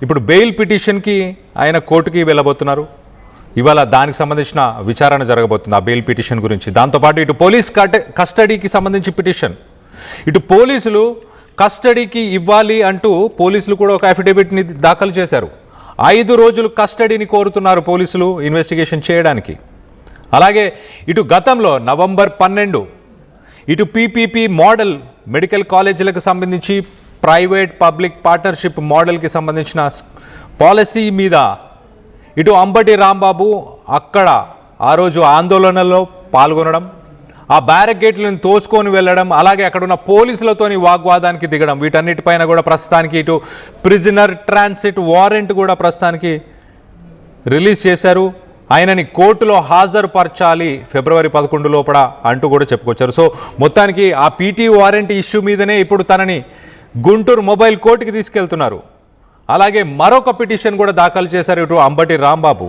ఇప్పుడు బెయిల్ పిటిషన్కి ఆయన కోర్టుకి వెళ్ళబోతున్నారు. ఇవాళ దానికి సంబంధించిన విచారణ జరగబోతుంది ఆ బెయిల్ పిటిషన్ గురించి. దాంతోపాటు ఇటు పోలీస్ కస్టడీకి సంబంధించి పిటిషన్, ఇటు పోలీసులు కస్టడీకి ఇవ్వాలి అంటూ పోలీసులు కూడా ఒక అఫిడవిట్ని దాఖలు చేశారు. 5 రోజులు కస్టడీని కోరుతున్నారు పోలీసులు ఇన్వెస్టిగేషన్ చేయడానికి. అలాగే ఇటు గతంలో నవంబర్ 12 ఇటు పీపీపీ మోడల్ మెడికల్ కాలేజీలకు సంబంధించి ప్రైవేట్ పబ్లిక్ పార్ట్నర్షిప్ మోడల్కి సంబంధించిన పాలసీ మీద ఇటు అంబటి రాంబాబు అక్కడ ఆ రోజు ఆందోళనలో పాల్గొనడం, ఆ బ్యారికేడ్లను తోసుకొని వెళ్ళడం, అలాగే అక్కడ ఉన్న పోలీసులతోని వాగ్వాదానికి దిగడం, వీటన్నిటిపైన కూడా ప్రస్తుతానికి ఇటు ప్రిజనర్ ట్రాన్సిట్ వారెంట్ కూడా ప్రస్తుతానికి రిలీజ్ చేశారు. ఆయనని కోర్టులో హాజరుపరచాలి ఫిబ్రవరి 11 లోపల అంటూ కూడా చెప్పుకొచ్చారు. సో మొత్తానికి ఆ పీటీ వారెంట్ ఇష్యూ మీదనే ఇప్పుడు తనని గుంటూరు మొబైల్ కోర్టుకి తీసుకెళ్తున్నారు. అలాగే మరొక పిటిషన్ కూడా దాఖలు చేశారు ఇటు అంబటి రాంబాబు.